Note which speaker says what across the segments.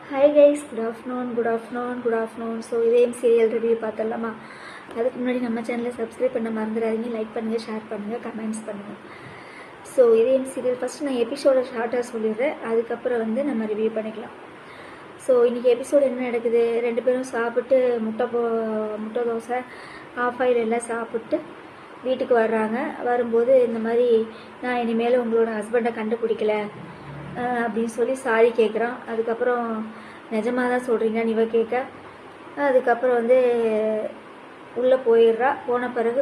Speaker 1: Hi guys, good afternoon. So இதேம் serial review பார்த்துடலாமா? அதுக்கு முன்னாடி நம்ம சேனலை சப்ஸ்கிரைப் பண்ண மறந்துடாதீங்க. லைக் பண்ணுங்கள், ஷேர் பண்ணுங்கள், கமெண்ட்ஸ் பண்ணுங்கள். ஸோ இதேம் சீரியல் ஃபஸ்ட்டு நான் எபிசோட ஷார்ட்டாக சொல்லிடுறேன், அதுக்கப்புறம் வந்து நம்ம ரிவ்யூ பண்ணிக்கலாம். ஸோ இன்றைக்கி எபிசோடு என்ன நடக்குது? 2 பேரும் சாப்பிட்டு முட்டை தோசை ஆஃப் ஆயில் எல்லாம் சாப்பிட்டு வீட்டுக்கு வர்றாங்க. வரும்போது இந்த மாதிரி, நான் இனிமேல் உங்களோட ஹஸ்பண்டை கண்டுபிடிக்கல அப்படின்னு சொல்லி சாரி கேட்குறான். அதுக்கப்புறம் நிஜமாக தான் சொல்கிறீங்கன்னு இவ கேட்க, அதுக்கப்புறம் வந்து உள்ளே போயிடுறா. போன பிறகு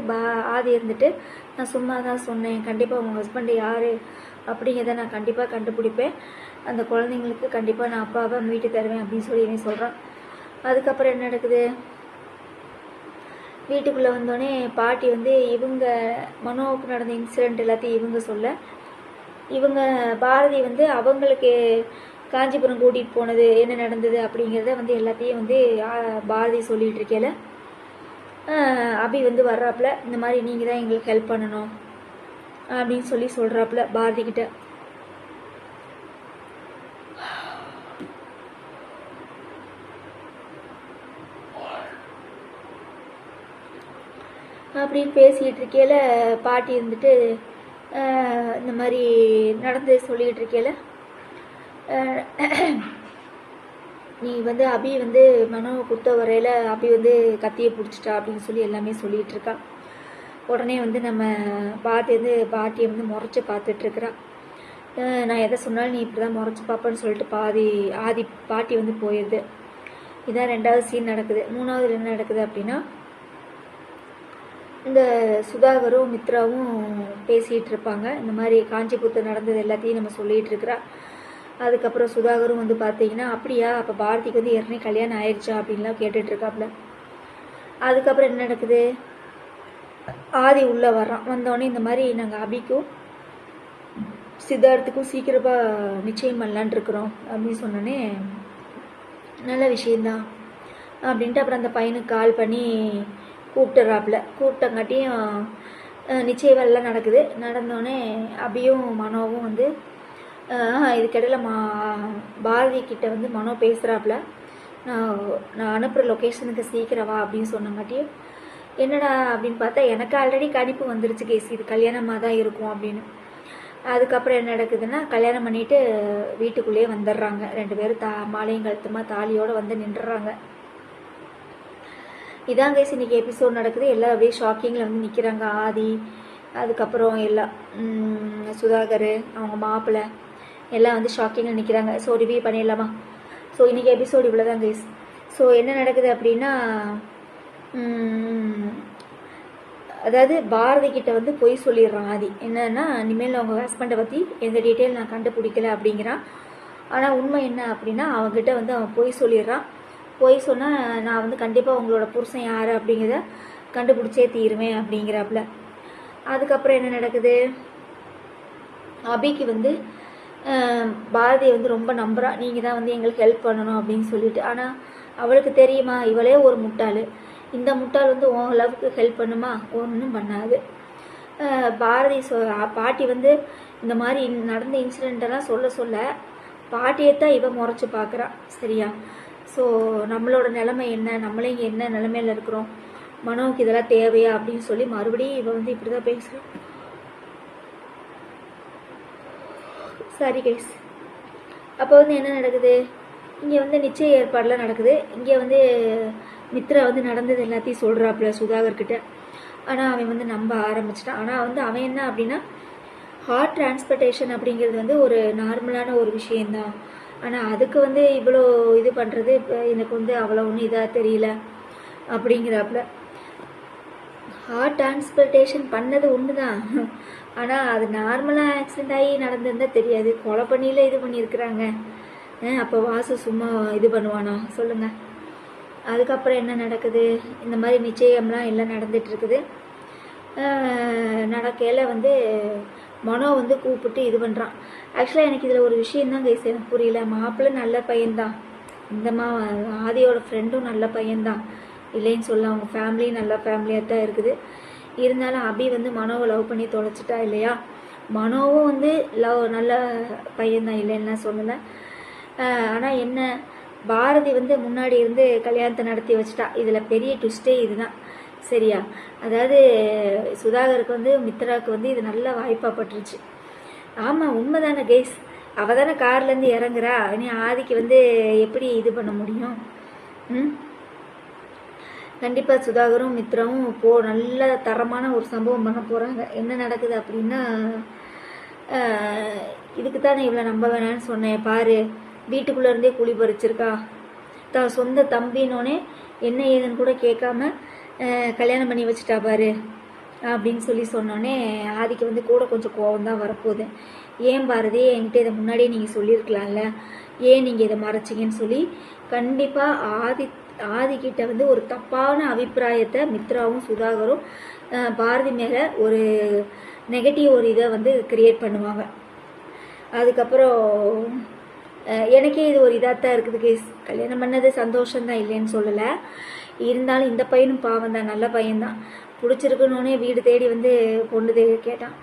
Speaker 1: ஆதி இருந்துட்டு, நான் சும்மா தான் சொன்னேன், கண்டிப்பாக உங்கள் ஹஸ்பண்டு யார் அப்படிங்கிறத நான் கண்டிப்பாக கண்டுபிடிப்பேன், அந்த குழந்தைங்களுக்கு கண்டிப்பாக நான் அப்பாவை மீட்டு தருவேன் அப்படின்னு சொல்லி இவன் சொல்கிறான். அதுக்கப்புறம் என்ன நடக்குது? வீட்டுக்குள்ளே வந்தோடனே பாட்டி வந்து இவங்க மனோவுக்கு நடந்த இன்சிடெண்ட் எல்லாத்தையும் இவங்க சொல்ல, இவங்க பாரதி வந்து அவங்களுக்கு காஞ்சிபுரம் கூட்டிகிட்டு போனது என்ன நடந்தது அப்படிங்கிறத வந்து எல்லாத்தையும் வந்து பாரதி சொல்லிகிட்டு இருக்கேல, அபி வந்து வர்றாப்புல, இந்த மாதிரி நீங்கள் தான் எங்களுக்கு ஹெல்ப் பண்ணணும் அப்படின்னு சொல்லி சொல்கிறாப்புல பாரதி கிட்ட. அப்படின்னு பேசிகிட்டு இருக்கையில பாட்டி இருந்துட்டு இந்த மாதிரி நடந்து சொல்லிகிட்டு இருக்கையில, நீ வந்து அபி வந்து மனோவை குத்த வரையில் அபி வந்து கத்தியை பிடிச்சிட்டா அப்படின்னு சொல்லி எல்லாமே சொல்லிகிட்டு இருக்கா. உடனே வந்து நம்ம பாட்டியை வந்து முறைச்சி பார்த்துட்ருக்குறா. நான் எதை சொன்னாலும் நீ இப்படி தான் முறைச்சி பார்ப்பேன்னு சொல்லிட்டு பாட்டி வந்து போயிடுது. இதான் 2வது சீன் நடக்குது. 3வது என்ன நடக்குது அப்படின்னா, இந்த சுதாகரும் மித்ராவும் பேசிகிட்டு இருப்பாங்க. இந்த மாதிரி காஞ்சிபுரத்தில் நடந்தது எல்லாத்தையும் நம்ம சொல்லிகிட்டு இருக்கிறா. அதுக்கப்புறம் சுதாகரும் வந்து பார்த்தீங்கன்னா, அப்படியா, அப்போ பாரதிக்கு வந்து ஏற்கனவே கல்யாணம் ஆயிடுச்சா அப்படின்லாம் கேட்டுட்ருக்காப்புல. அதுக்கப்புறம் என்ன நடக்குது? ஆதி உள்ளே வர்றான். வந்தோடனே இந்த மாதிரி நாங்கள் அபிக்கும் சித்தார்த்துக்கும் சீக்கிரமாக நிச்சயம் பண்ணலான் இருக்கிறோம் அப்படின்னு சொன்னோன்னே, நல்ல விஷயந்தான் அப்படின்ட்டு அப்புறம் அந்த பையனுக்கு கால் பண்ணி கூப்பிட்டுறாப்புல. கூப்பிட்டங்காட்டியும் நிச்சயமெல்லாம் நடக்குது. நடந்தோடனே அபியும் மனோவும் வந்து இதுக்கிடையில் பாரதி கிட்ட வந்து மனோ பேசுகிறாப்புல, நான் அனுப்புகிற லொக்கேஷனுக்கு சீக்கிரம் வா அப்படின்னு சொன்னங்காட்டியும், என்னடா அப்படின்னு பார்த்தா, எனக்கு ஆல்ரெடி கணிப்பு வந்துருச்சு கேஸ், இது கல்யாணமாக தான் இருக்கும் அப்படின்னு. அதுக்கப்புறம் என்ன நடக்குதுன்னா, கல்யாணம் பண்ணிட்டு வீட்டுக்குள்ளேயே வந்துடுறாங்க 2 பேரும். மாலையும் கழுத்துமா தாலியோடு வந்து நின்றுறாங்க. இதான் கைஸ் இன்னைக்கு எபிசோட் நடக்குது. எல்லாம் அப்படியே ஷாக்கிங்கில் வந்து நிற்கிறாங்க. ஆதி, அதுக்கப்புறம் எல்லாம் சுதாகர், அவங்க மாப்பிள்ளை எல்லாம் வந்து ஷாக்கிங்கில் நிற்கிறாங்க. ஸோ ரிவ்யூ பண்ணிடலாமா? ஸோ இன்றைக்கி எபிசோட் இவ்வளோ தான் கைஸ். ஸோ என்ன நடக்குது அப்படின்னா, அதாவது பாரதி கிட்ட வந்து பொய் சொல்லிடுறான் ஆதி. என்னன்னா, இனிமேல் அவங்க ஹஸ்பண்டை பற்றி எந்த டீட்டெயில் நான் கண்டுபிடிக்கல அப்படிங்கிறான். ஆனால் உண்மை என்ன அப்படின்னா, அவங்ககிட்ட வந்து அவன் பொய் சொல்லிடுறான். போய் சொன்னால், நான் வந்து கண்டிப்பாக உங்களோட புருஷன் யார் அப்படிங்கிறத கண்டுபிடிச்சே தீருவேன் அப்படிங்கிறாப்புல. அதுக்கப்புறம் என்ன நடக்குது? அபிக்கு வந்து பாரதியை வந்து ரொம்ப நம்புறா, நீங்கள் தான் வந்து எங்களுக்கு ஹெல்ப் பண்ணணும் அப்படின்னு சொல்லிட்டு. ஆனால் அவளுக்கு தெரியுமா, இவளே ஒரு முட்டாள், இந்த முட்டாள் வந்து உன் லவ்க்கு ஹெல்ப் பண்ணுமா? ஒன்றும் பண்ணாது. பாட்டி வந்து இந்த மாதிரி நடந்த இன்சிடெண்ட்டெல்லாம் சொல்ல பாட்டியைத்தான் இவன் முறைச்சி பார்க்குறா. சரியா? ஸோ நம்மளோட நிலைமை என்ன, நம்மளே இங்கே என்ன நிலைமையில் இருக்கிறோம், மனோவுக்கு இதெல்லாம் தேவையா அப்படின்னு சொல்லி மறுபடியும் இவன் வந்து இப்படி தான் பேசுகிறான். Sorry guys. அப்போ வந்து என்ன நடக்குது? இங்கே வந்து நிச்சய ஏற்பாடெலாம் நடக்குது. இங்கே வந்து மித்ரா வந்து நடந்தது எல்லாத்தையும் சொல்கிறாப்புல சுதாகர்கிட்ட. ஆனால் அவன் வந்து நம்ப ஆரம்பிச்சிட்டான். ஆனால் வந்து அவன் என்ன அப்படின்னா, ஹார்ட் டிரான்ஸ்போர்ட்டேஷன் அப்படிங்கிறது வந்து ஒரு நார்மலான ஒரு விஷயந்தான், ஆனால் அதுக்கு வந்து இவ்வளோ இது பண்ணுறது எனக்கு வந்து அவ்வளோ ஒன்றும் இதாக தெரியல அப்படிங்கிறாப்புல. ஹார்ட் டிரான்ஸ்போர்ட்டேஷன் பண்ணது ஒன்று தான், ஆனால் அது நார்மலாக ஆக்சிடெண்ட் ஆகி நடந்திருந்தால் தெரியாது, கொலை பண்ணியில் இது பண்ணியிருக்கிறாங்க. அப்போ வாசு சும்மா இது பண்ணுவானா சொல்லுங்கள்? அதுக்கப்புறம் என்ன நடக்குது? இந்த மாதிரி நிச்சயம்லாம் எல்லாம் நடந்துகிட்ருக்குது. நடக்கையில் வந்து மனோ வந்து கூப்பிட்டு இது பண்ணுறான். ஆக்சுவலாக எனக்கு இதில் ஒரு விஷயந்தான் கைஸ் எனக்கு புரியல. மாப்பிள்ளை நல்ல பையன்தான், இந்த ஆதியோட ஃப்ரெண்டும் நல்ல பையன்தான், இல்லைன்னு சொல்ல, அவங்க ஃபேமிலியும் நல்ல ஃபேமிலியாக தான் இருக்குது. இருந்தாலும் அபி வந்து மனோவை லவ் பண்ணி தொலைச்சிட்டா இல்லையா? மனோவும் வந்து நல்ல பையன்தான், இல்லைன்னா சொல்லலை. ஆனால் என்ன, பாரதி வந்து முன்னாடி இருந்து கல்யாணத்தை நடத்தி வச்சுட்டா. இதில் பெரிய ட்விஸ்டே இதுதான். சரியா? அதாவது சுதாகருக்கு வந்து மித்ராவுக்கு வந்து இது நல்ல வாய்ப்பாக பட்டுருச்சு. ஆமாம், உண்மைதானே கைஸ். அவள் தானே கார்லேருந்து இறங்குறா. இனி ஆதிக்கு வந்து எப்படி இது பண்ண முடியும்? கண்டிப்பாக சுதாகரும் மித்ராவும் நல்ல தரமான ஒரு சம்பவம் பண்ண போகிறாங்க. என்ன நடக்குது அப்படின்னா, இதுக்கு தானே இவ்வளோ நம்ப வேணான்னு சொன்னேன். பாரு, வீட்டுக்குள்ளேருந்தே குழி பறிச்சிருக்கா. தான் சொந்த தம்பினோடனே என்ன ஏதுன்னு கூட கேட்காம கல்யாணம் பண்ணி வச்சுட்டா பாரு அப்படின்னு சொன்னோடனே ஆதிக்கு வந்து கூட கொஞ்சம் கோபம் தான் வரப்போகுது. ஏன் பாரதி, என்கிட்ட இதை முன்னாடியே நீங்கள் சொல்லியிருக்கலாம்ல, ஏன் நீங்கள் இதை மறைச்சிங்கன்னு சொல்லி கண்டிப்பாக ஆதிக்கிட்ட வந்து ஒரு தப்பான அபிப்பிராயத்தை மித்ராவும் சுதாகரும் பாரதி மேலே ஒரு நெகட்டிவ் ஒரு இதை வந்து கிரியேட் பண்ணுவாங்க. அதுக்கப்புறம் எனக்கே இது ஒரு இதாக தான் இருக்குது கேஸ். கல்யாணம் பண்ணது சந்தோஷம்தான், இல்லைன்னு சொல்லலை. இருந்தாலும் இந்த பையனும் பாவம் தான், நல்ல பையன்தான். பிடிச்சிருக்குன்னொன்னே வீடு தேடி வந்து பொண்ணு கேட்டான்.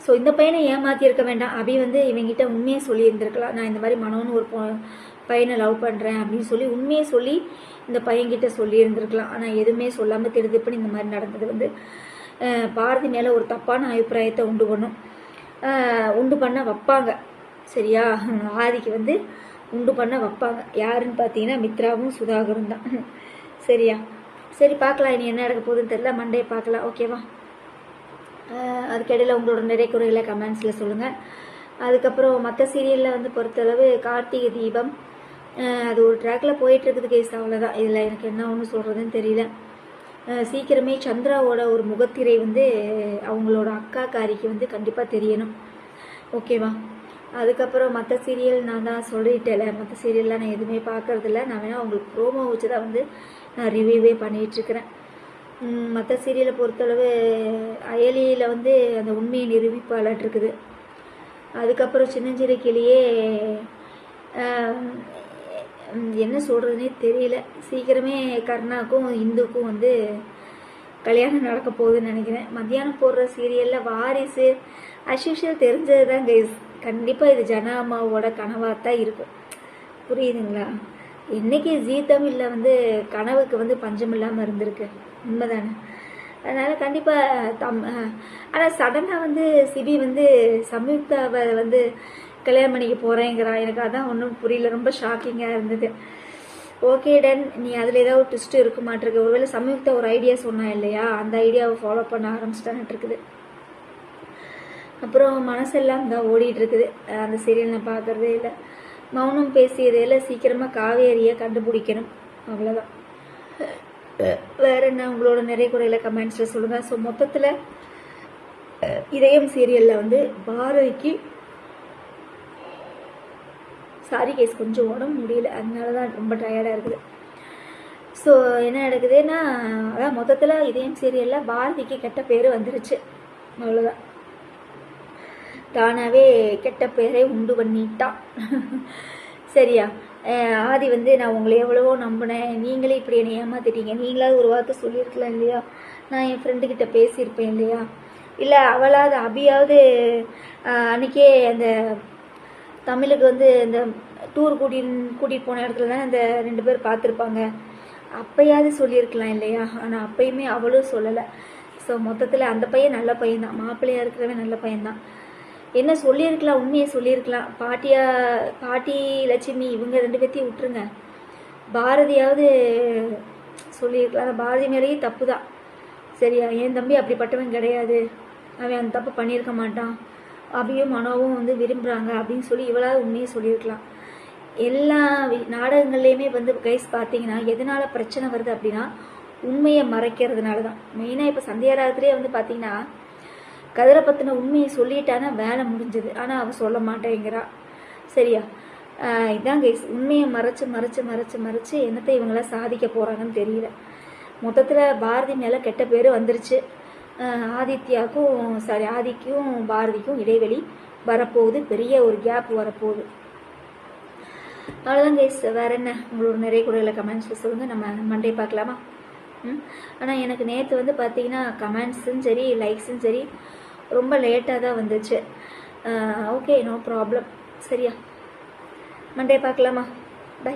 Speaker 1: ஸோ இந்த பையனை ஏமாற்றியிருக்க வேண்டாம். அபி வந்து இவங்கிட்ட உண்மையை சொல்லியிருந்திருக்கலாம். நான் இந்த மாதிரி மனோன்னு ஒரு பையனை லவ் பண்ணுறேன் அப்படின்னு சொல்லி உண்மையை சொல்லி இந்த பையன்கிட்ட சொல்லியிருந்திருக்கலாம். ஆனால் எதுவுமே சொல்லாமல் திருதுப்புன்னு இந்த மாதிரி நடந்தது வந்து பாரதி மேலே ஒரு தப்பான அபிப்பிராயத்தை உண்டு பண்ண வைப்பாங்க. சரியா? ஆதிக்கு வந்து உண்டு பண்ண வைப்பாங்க. யாருன்னு பார்த்தீங்கன்னா மித்ராவும் சுதாகரும் தான். சரியா? சரி, பார்க்கலாம். இனி என்ன நடக்க போகுதுன்னு தெரியல. மண்டே பார்க்கலாம். ஓகேவா? அதுக்கிடையில் உங்களோட நிறைய குறைகளை கமெண்ட்ஸில் சொல்லுங்கள். அதுக்கப்புறம் மற்ற சீரியலில் வந்து பொறுத்தளவு கார்த்திகை தீபம் அது ஒரு ட்ராக்கில் போயிட்டுருக்குது கேஸ். அவ்வளோதான். இதில் எனக்கு என்ன ஒன்று சொல்கிறதுன்னு தெரியல. சீக்கிரமே சந்திராவோட ஒரு முகத்திரை வந்து அவங்களோட அக்கா காரிக்கு வந்து கண்டிப்பாக தெரியணும். ஓகேவா? அதுக்கப்புறம் மற்ற சீரியல் நான் தான் சொல்லிட்டேல, மற்ற சீரியல்லாம் நான் எதுவுமே பார்க்கறதில்ல. நான் வேணால் உங்களுக்கு ப்ரோமோ வச்சு தான் வந்து நான் ரிவ்யூவே பண்ணிகிட்ருக்கிறேன். மற்ற சீரியலை பொறுத்தளவு அயலியில் வந்து அந்த உண்மையை நிரூபிப்பாளர் இருக்குது. அதுக்கப்புறம் சின்னஞ்சிறு கிளியே என்ன சொல்கிறதுனே தெரியல. சீக்கிரமே கர்ணாக்கும் இந்துக்கும் வந்து கல்யாணம் நடக்க போகுதுன்னு நினைக்கிறேன். மத்தியானம் போடுற சீரியலில் வாரிசு அஸ்யூஷுவல் தெரிஞ்சது தான் கைஸ். கண்டிப்பாக இது ஜனாமாவோட கனவாக தான் இருக்கும். புரியுதுங்களா? இன்றைக்கி ஜீ தமிழில் வந்து கனவுக்கு வந்து பஞ்சம் இல்லாமல் இருந்திருக்கு. உண்மைதானே? அதனால் கண்டிப்பாக ஆனால் சடனாக வந்து சிபி வந்து சம்யுக்தாவை வந்து கல்யாணம் பண்ணிக்க போகிறேங்கிறான். எனக்கு அதான் ஒன்றும் புரியல. ரொம்ப ஷாக்கிங்காக இருந்தது. ஓகே டன், நீ அதில் ஏதாவது ஒரு ட்விஸ்ட்டு இருக்க மாட்டிருக்கு. ஒருவேளை சம்யுக்தா ஒரு ஐடியா சொன்னா இல்லையா, அந்த ஐடியாவை ஃபாலோ பண்ண ஆரம்பிச்சிட்டான்ட்டு இருக்குது. அப்புறம் மனசெல்லாம் தான் ஓடிட்டு இருக்குது. அந்த சீரியல் நான் பார்க்குறதே இல்லை. மௌனம் பேசியதில் சீக்கிரமாக காவேரியை கண்டுபிடிக்கணும். அவ்வளோதான். வேறு என்ன உங்களோட நிறைய குறையில் கமெண்ட்ஸில் சொல்லுங்கள். ஸோ மொத்தத்தில் இதயம் சீரியலில் வந்து பாரதிக்கு சாரி கேஸ் கொஞ்சம் உடம்பு முடியல, அதனால தான் ரொம்ப டயர்டாக இருக்குது. ஸோ என்ன நடக்குதுன்னா, அதான் மொத்தத்தில் இதயம் சீரியலில் பாரதிக்கு கெட்ட பேர் வந்துருச்சு. அவ்வளோதான். தானாகவே கெட்ட பேரை உண்டு பண்ணிட்டான். சரியா? ஆதி வந்து நான் உங்களை எவ்வளவோ நம்பினேன், நீங்களே இப்படி என்னை ஏமாத்திட்டீங்க, நீங்களாவது ஒரு வார்த்தை சொல்லியிருக்கலாம் இல்லையா, நான் என் ஃப்ரெண்டுக்கிட்ட பேசியிருப்பேன் இல்லையா, இல்லை அவளாவது அபியாவது அன்றைக்கே அந்த தமிழுக்கு வந்து இந்த டூர் கூட்டிகிட்டு போன இடத்துல தான் அந்த 2 பேர் பார்த்துருப்பாங்க, அப்போயாவது சொல்லியிருக்கலாம் இல்லையா. ஆனால் அப்பயுமே அவளும் சொல்லலை. ஸோ மொத்தத்தில் அந்த பையன் நல்ல பையன்தான், மாப்பிள்ளையாக இருக்கிறவன் நல்ல பையன்தான். என்ன சொல்லியிருக்கலாம், உண்மையை சொல்லியிருக்கலாம். பாட்டி லட்சுமி இவங்க 2 பேர்த்தையும் விட்டுருங்க, பாரதியாவது சொல்லியிருக்கலாம். பாரதி மேலேயே தப்பு தான். சரியா? என் தம்பி அப்படிப்பட்டவன் கிடையாது, அவன் அந்த தப்பு பண்ணியிருக்க மாட்டான், அபியும் மனோவும் வந்து விரும்புகிறாங்க அப்படின்னு சொல்லி இவளாவது உண்மையை சொல்லியிருக்கலாம். எல்லா நாடகங்கள்லேயுமே வந்து கைஸ் பார்த்தீங்கன்னா எதனால் பிரச்சனை வருது அப்படின்னா உண்மையை மறைக்கிறதுனால தான். மெயினாக இப்போ சந்தியாராகத்திலே வந்து பார்த்தீங்கன்னா கதிரை பற்றின உண்மையை சொல்லிட்டானா வேலை முடிஞ்சது. ஆனால் அவள் சொல்ல மாட்டேங்கிறா. சரியா? இதான் கைஸ், உண்மையை மறைச்சு மறைச்சு மறைச்சு மறைச்சு என்னத்தை இவங்களாம் சாதிக்க போகிறாங்கன்னு தெரியல. மொத்தத்தில் பாரதி மேலே கெட்ட பேர் வந்துருச்சு. ஆதிக்கும் பாரதிக்கும் இடைவெளி வரப்போகுது, பெரிய ஒரு கேப் வரப்போகுது. அவ்வளோதான் கைஸ். வேறு என்ன உங்களோட நிறைய குறைகளை கமெண்ட்ஸில் சொல்லுங்கள். நம்ம மண்டே பார்க்கலாமா? ஆனால் எனக்கு நேற்று வந்து பார்த்தீங்கன்னா கமெண்ட்ஸும் சரி லைக்ஸும் சரி ரொம்ப லேட்டாக தான் வந்துச்சு. Okay, no problem. சரியா? மண்டே பார்க்கலாமா? பை.